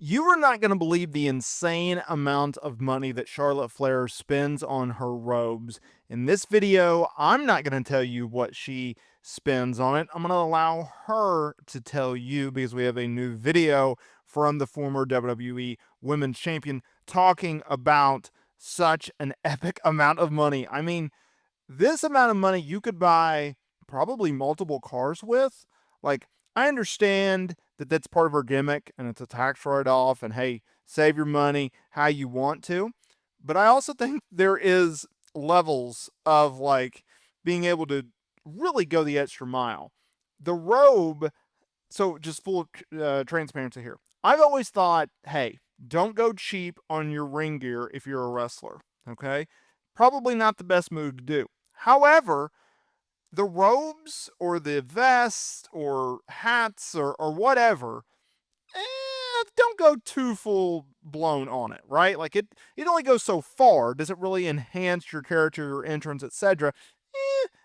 You are not going to believe the insane amount of money that Charlotte Flair spends on her robes. In this video, I'm not going to tell you what she spends on it. I'm going to allow her to tell you because we have a new video from the former WWE Women's Champion talking about such an epic amount of money. I mean, this amount of money you could buy probably multiple cars with. Like, I understand that that's part of her gimmick and it's a tax write-off and hey, save your money how you want to. But I also think there is levels of like being able to really go the extra mile. The robe, so just full transparency here. I've always thought, hey, don't go cheap on your ring gear if you're a wrestler, okay? Probably not the best move to do. However, the robes or the vest or hats or whatever, don't go too full blown on it, right? Like it only goes so far. Does it really enhance your character, your entrance, etc.?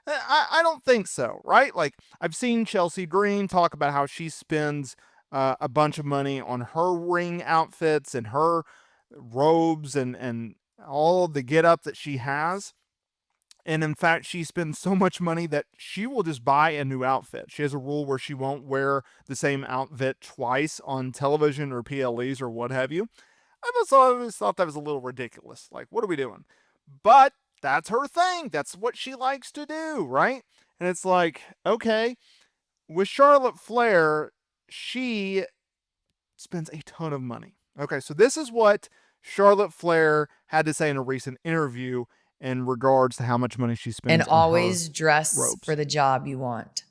I don't think so, right? Like I've seen Chelsea Green talk about how she spends a bunch of money on her ring outfits and her robes and all of the get up that she has. And in fact, she spends so much money that she will just buy a new outfit. She has a rule where she won't wear the same outfit twice on television or PLEs or what have you. I've also always thought that was a little ridiculous. Like, what are we doing? But that's her thing. That's what she likes to do, right? And it's like, okay, with Charlotte Flair, she spends a ton of money. Okay, so this is what Charlotte Flair had to say in a recent interview in regards to how much money she spends And always on her dress robes. for the job you want.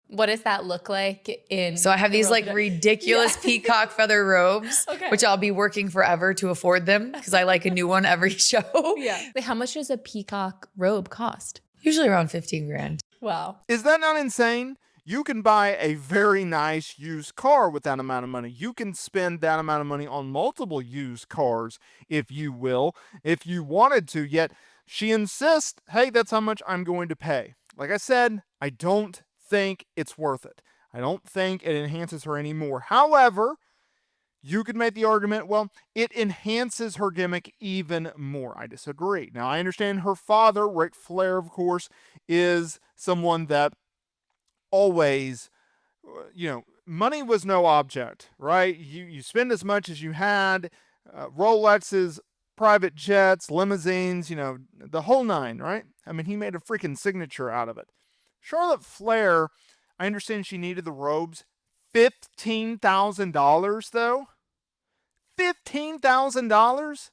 What does that look like in? So I have these like ridiculous peacock feather robes, which I'll be working forever to afford them because I like a new one every show. Yeah. Wait, how much does a peacock robe cost? Usually around 15 grand. Wow. Is that not insane? You can buy a very nice used car with that amount of money. You can spend that amount of money on multiple used cars, if you will, if you wanted to. Yet she insists, hey, that's how much I'm going to pay. Like I said, I don't think it's worth it. I don't think it enhances her anymore. However, you could make the argument, well, it enhances her gimmick even more. I disagree. Now, I understand her father, Ric Flair, of course, is someone that always, money was no object, right? You spend as much as you had, Rolexes, private jets, limousines, the whole nine, right? I mean, he made a freaking signature out of it. Charlotte Flair, I understand she needed the robes. $15,000 though? $15,000?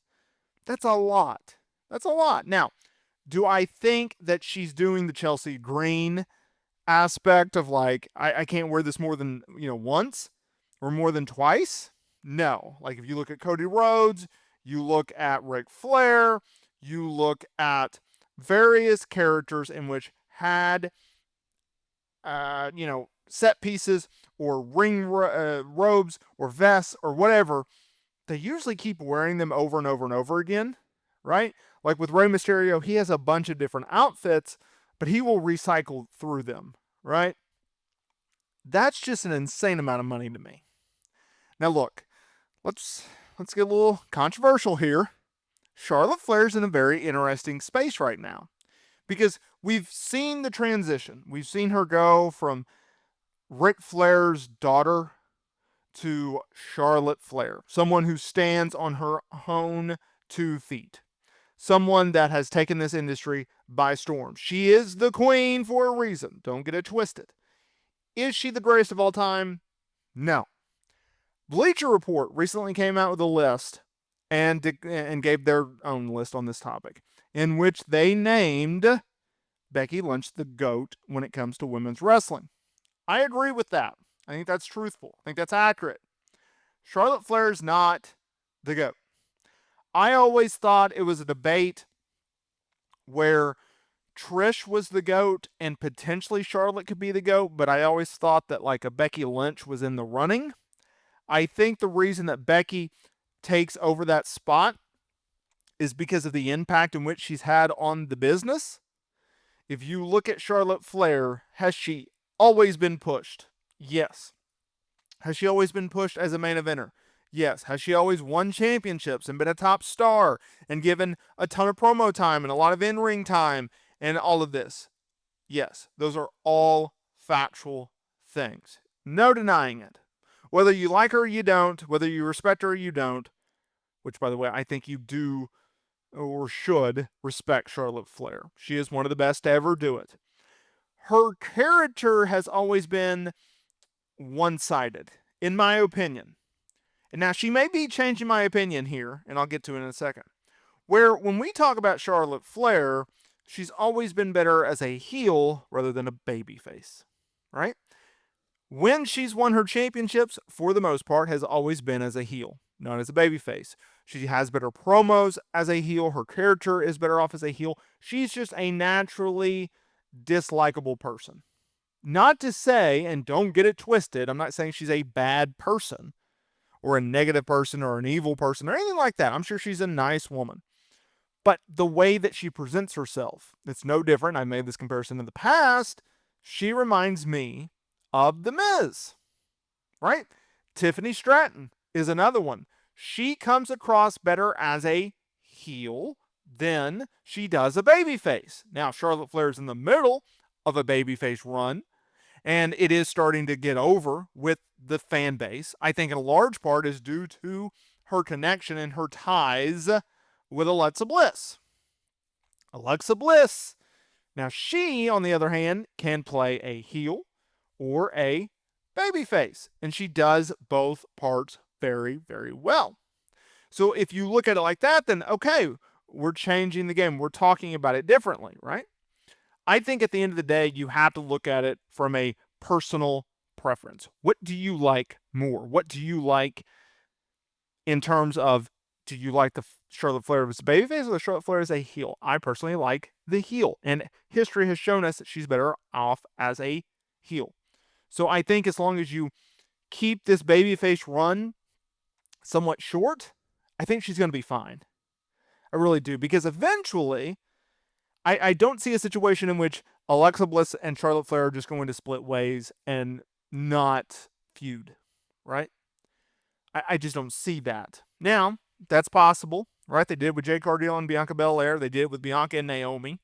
That's a lot. That's a lot. Now, do I think that she's doing the Chelsea Green aspect of like, I can't wear this more than, once or more than twice? No. Like if you look at Cody Rhodes, you look at Ric Flair, you look at various characters in which had, set pieces or ring robes or vests or whatever, they usually keep wearing them over and over and over again, right? Like with Rey Mysterio, he has a bunch of different outfits, but he will recycle through them, right? That's just an insane amount of money to me. Now look, let's get a little controversial here. Charlotte Flair's in a very interesting space right now because we've seen the transition. We've seen her go from Ric Flair's daughter to Charlotte Flair, someone who stands on her own 2 feet, someone that has taken this industry by storm. She is the queen for a reason. Don't get it twisted. Is she the greatest of all time? No. Bleacher Report recently came out with a list and gave their own list on this topic, in which they named Becky Lynch the GOAT when it comes to women's wrestling. I agree with that. I think that's truthful. I think that's accurate. Charlotte Flair is not the GOAT. I always thought it was a debate where Trish was the GOAT and potentially Charlotte could be the GOAT, but I always thought that like a Becky Lynch was in the running. I think the reason that Becky takes over that spot is because of the impact in which she's had on the business. If you look at Charlotte Flair, has she always been pushed? Yes. Has she always been pushed as a main eventer? Yes. Has she always won championships and been a top star and given a ton of promo time and a lot of in-ring time and all of this? Yes. Those are all factual things. No denying it. Whether you like her or you don't, whether you respect her or you don't, which, by the way, I think you do or should respect Charlotte Flair. She is one of the best to ever do it. Her character has always been one-sided, in my opinion. And now she may be changing my opinion here, and I'll get to it in a second. Where when we talk about Charlotte Flair, she's always been better as a heel rather than a babyface, right? When she's won her championships, for the most part, has always been as a heel, not as a babyface. She has better promos as a heel. Her character is better off as a heel. She's just a naturally dislikable person. Not to say, and don't get it twisted, I'm not saying she's a bad person or a negative person or an evil person or anything like that. I'm sure she's a nice woman. But the way that she presents herself, it's no different. I made this comparison in the past. She reminds me of The Miz, right? Tiffany Stratton is another one. She comes across better as a heel than she does a babyface. Now, Charlotte Flair's in the middle of a babyface run, and it is starting to get over with the fan base. I think in a large part is due to her connection and her ties with Alexa Bliss. Alexa Bliss, now she, on the other hand, can play a heel or a babyface, and she does both parts very, very well. So if you look at it like that, then okay, we're changing the game. We're talking about it differently, right? I think at the end of the day, you have to look at it from a personal preference. What do you like more? What do you like in terms of, do you like the Charlotte Flair as a babyface or the Charlotte Flair as a heel? I personally like the heel, and history has shown us that she's better off as a heel. So I think as long as you keep this babyface run somewhat short, I think she's going to be fine. I really do, because eventually, I don't see a situation in which Alexa Bliss and Charlotte Flair are just going to split ways and not feud, right? I just don't see that. Now, that's possible, right? They did with Jade Cargill and Bianca Belair. They did with Bianca and Naomi,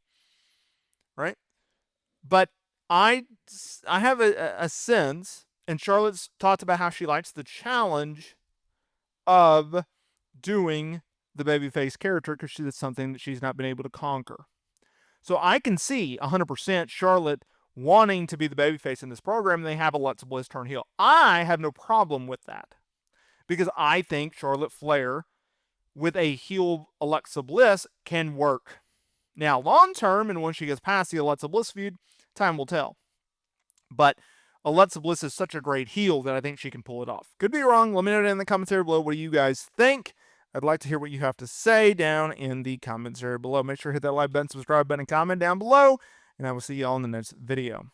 right? But I have a sense, and Charlotte's talked about how she likes the challenge of doing the babyface character because that's something that she's not been able to conquer. So I can see 100% Charlotte wanting to be the babyface in this program, and they have Alexa Bliss turn heel. I have no problem with that because I think Charlotte Flair with a heel Alexa Bliss can work. Now, long term, and when she gets past the Alexa Bliss feud, time will tell. But Alexa Bliss is such a great heel that I think she can pull it off. Could be wrong. Let me know in the comments area below. What do you guys think? I'd like to hear what you have to say down in the comments area below. Make sure to hit that like button, subscribe button, and comment down below. And I will see y'all in the next video.